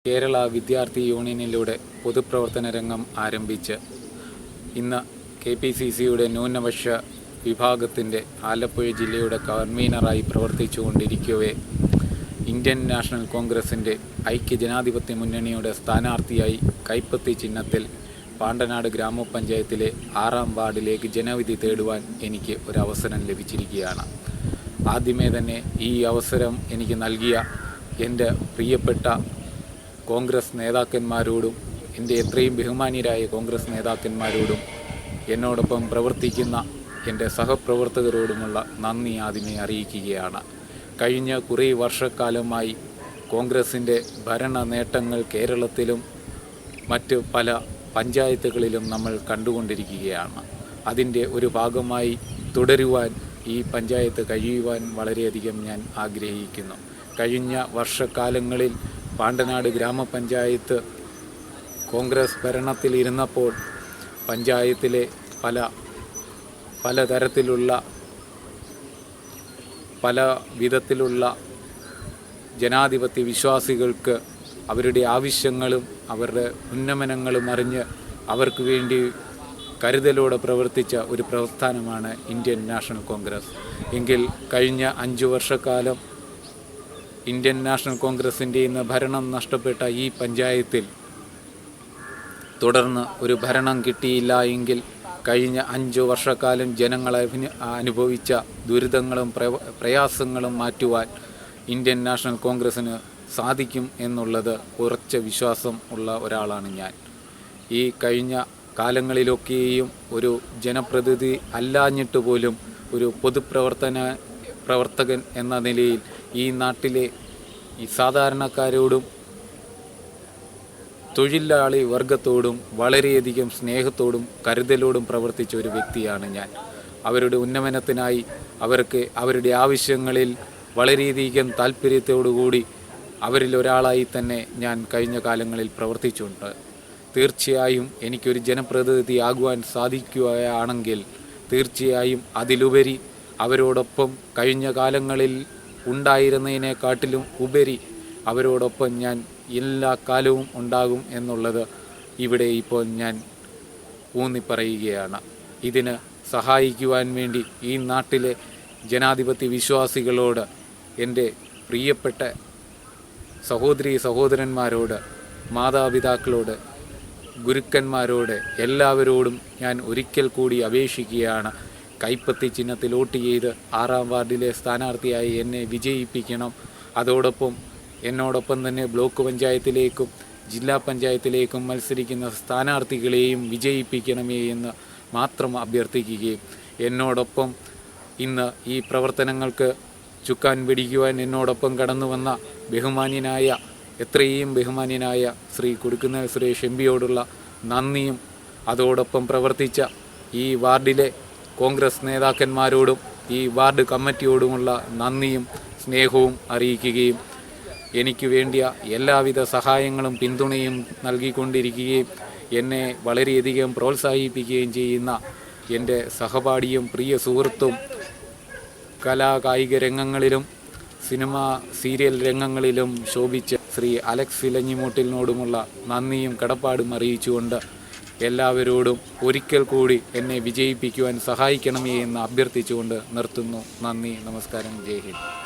കേരള വിദ്യാർത്ഥി യൂണിയനിലൂടെ പൊതുപ്രവർത്തന രംഗം ആരംഭിച്ച് ഇന്ന് KPCCയുടെ ന്യൂനപക്ഷ വിഭാഗത്തിൻ്റെ ആലപ്പുഴ ജില്ലയുടെ കൺവീനറായി പ്രവർത്തിച്ചുകൊണ്ടിരിക്കവേ ഇന്ത്യൻ നാഷണൽ കോൺഗ്രസിൻ്റെ ഐക്യജനാധിപത്യ മുന്നണിയുടെ സ്ഥാനാർത്ഥിയായി കൈപ്പത്തി ചിഹ്നത്തിൽ പാണ്ടനാട് ഗ്രാമപഞ്ചായത്തിലെ 6-ാം വാർഡിലേക്ക് ജനവിധി തേടുവാൻ എനിക്ക് ഒരവസരം ലഭിച്ചിരിക്കുകയാണ്. ആദ്യമേ തന്നെ ഈ അവസരം എനിക്ക് നൽകിയ എൻ്റെ പ്രിയപ്പെട്ട കോൺഗ്രസ് നേതാക്കന്മാരോടും എൻ്റെ എത്രയും ബഹുമാന്യരായ കോൺഗ്രസ് നേതാക്കന്മാരോടും എന്നോടൊപ്പം പ്രവർത്തിക്കുന്ന എൻ്റെ സഹപ്രവർത്തകരോടുമുള്ള നന്ദി ആദ്യമേ അറിയിക്കുകയാണ്. കഴിഞ്ഞ കുറേ വർഷക്കാലമായി കോൺഗ്രസിൻ്റെ ഭരണ നേട്ടങ്ങൾ കേരളത്തിലും മറ്റ് പല പഞ്ചായത്തുകളിലും നമ്മൾ കണ്ടുകൊണ്ടിരിക്കുകയാണ്. അതിൻ്റെ ഒരു ഭാഗമായി തുടരുവാൻ ഈ പഞ്ചായത്ത് കഴിയുവാൻ വളരെയധികം ഞാൻ ആഗ്രഹിക്കുന്നു. കഴിഞ്ഞ വർഷക്കാലങ്ങളിൽ പാണ്ടനാട് ഗ്രാമപഞ്ചായത്ത് കോൺഗ്രസ് ഭരണത്തിലിരുന്നപ്പോൾ പഞ്ചായത്തിലെ പല വിധത്തിലുള്ള ജനാധിപത്യ വിശ്വാസികൾക്ക് അവരുടെ ആവശ്യങ്ങളും അവരുടെ ഉന്നമനങ്ങളും അറിഞ്ഞ് അവർക്ക് വേണ്ടി കരുതലോടെ പ്രവർത്തിച്ച ഒരു പ്രസ്ഥാനമാണ് ഇന്ത്യൻ നാഷണൽ കോൺഗ്രസ്. എങ്കിൽ കഴിഞ്ഞ 5 വർഷക്കാലം ഇന്ത്യൻ നാഷണൽ കോൺഗ്രസിൻ്റെ ഇന്ന് ഭരണം നഷ്ടപ്പെട്ട ഈ പഞ്ചായത്തിൽ തുടർന്ന് ഒരു ഭരണം കിട്ടിയില്ല എങ്കിൽ കഴിഞ്ഞ 5 വർഷക്കാലം ജനങ്ങൾ അനുഭവിച്ച ദുരിതങ്ങളും പ്രയാസങ്ങളും മാറ്റുവാൻ ഇന്ത്യൻ നാഷണൽ കോൺഗ്രസ്സിന് സാധിക്കും എന്നുള്ളത് ഉറച്ച വിശ്വാസം ഉള്ള ഒരാളാണ് ഞാൻ. ഈ കഴിഞ്ഞ കാലങ്ങളിലൊക്കെയും ഒരു ജനപ്രതിനിധി അല്ലാഞ്ഞിട്ട് പോലും ഒരു പ്രവർത്തകൻ എന്ന നിലയിൽ ഈ നാട്ടിലെ ഈ സാധാരണക്കാരോടും തൊഴിലാളി വർഗത്തോടും വളരെയധികം സ്നേഹത്തോടും കരുതലോടും പ്രവർത്തിച്ച ഒരു വ്യക്തിയാണ് ഞാൻ. അവരുടെ ഉന്നമനത്തിനായി അവർക്ക് അവരുടെ ആവശ്യങ്ങളിൽ വളരെയധികം താല്പര്യത്തോടുകൂടി അവരിൽ ഒരാളായി തന്നെ ഞാൻ കഴിഞ്ഞ കാലങ്ങളിൽ പ്രവർത്തിച്ചിട്ടുണ്ട്. തീർച്ചയായും എനിക്കൊരു ജനപ്രതിനിധി ആകുവാൻ സാധിക്കുകയാണെങ്കിൽ തീർച്ചയായും അതിലുപരി അവരോടൊപ്പം കഴിഞ്ഞ കാലങ്ങളിൽ ഉണ്ടായിരുന്നതിനെക്കാട്ടിലും ഉപരി അവരോടൊപ്പം ഞാൻ എല്ലാ കാലവും ഉണ്ടാകും എന്നുള്ളത് ഇവിടെ ഇപ്പോൾ ഞാൻ ഊന്നിപ്പറയുകയാണ്. ഇതിന് സഹായിക്കുവാൻ വേണ്ടി ഈ നാട്ടിലെ ജനാധിപത്യ വിശ്വാസികളോട്, എൻ്റെ പ്രിയപ്പെട്ട സഹോദരന്മാരോട്, മാതാപിതാക്കളോട്, ഗുരുക്കന്മാരോട് എല്ലാവരോടും ഞാൻ ഒരിക്കൽ കൂടി അപേക്ഷിക്കുകയാണ്. കൈപ്പത്തി ചിഹ്നത്തിൽ വോട്ട് ചെയ്ത് 6-ാം വാർഡിലെ സ്ഥാനാർത്ഥിയായി എന്നെ വിജയിപ്പിക്കണം. അതോടൊപ്പം എന്നോടൊപ്പം തന്നെ ബ്ലോക്ക് പഞ്ചായത്തിലേക്കും ജില്ലാ പഞ്ചായത്തിലേക്കും മത്സരിക്കുന്ന സ്ഥാനാർത്ഥികളെയും വിജയിപ്പിക്കണമേ എന്ന് മാത്രം അഭ്യർത്ഥിക്കുകയും എന്നോടൊപ്പം ഇന്ന് ഈ പ്രവർത്തനങ്ങൾക്ക് ചുക്കാൻ പിടിക്കുവാൻ എന്നോടൊപ്പം കടന്നു വന്ന എത്രയും ബഹുമാന്യനായ ശ്രീ കൊടിക്കുന്നിൽ സുരേഷ് MPയോടുള്ള നന്ദിയും അതോടൊപ്പം പ്രവർത്തിച്ച ഈ വാർഡിലെ കോൺഗ്രസ് നേതാക്കന്മാരോടും ഈ വാർഡ് കമ്മിറ്റിയോടുമുള്ള നന്ദിയും സ്നേഹവും അറിയിക്കുകയും എനിക്ക് വേണ്ടിയ എല്ലാവിധ സഹായങ്ങളും പിന്തുണയും നൽകിക്കൊണ്ടിരിക്കുകയും എന്നെ വളരെയധികം പ്രോത്സാഹിപ്പിക്കുകയും ചെയ്യുന്ന എൻ്റെ സഹപാഠിയും പ്രിയ സുഹൃത്തും കലാകായിക രംഗങ്ങളിലും സിനിമ സീരിയൽ രംഗങ്ങളിലും ശോഭിച്ച ശ്രീ അലക്സ് ഇലഞ്ഞിമൂട്ടിലിനോടുമുള്ള നന്ദിയും കടപ്പാടും അറിയിച്ചുകൊണ്ട് എല്ലാവരോടും ഒരിക്കൽ കൂടി എന്നെ വിജയിപ്പിക്കുവാൻ സഹായിക്കണമേ എന്ന് അഭ്യർത്ഥിച്ചുകൊണ്ട് നിർത്തുന്നു. നന്ദി, നമസ്കാരം, ജയ് ഹിന്ദ്.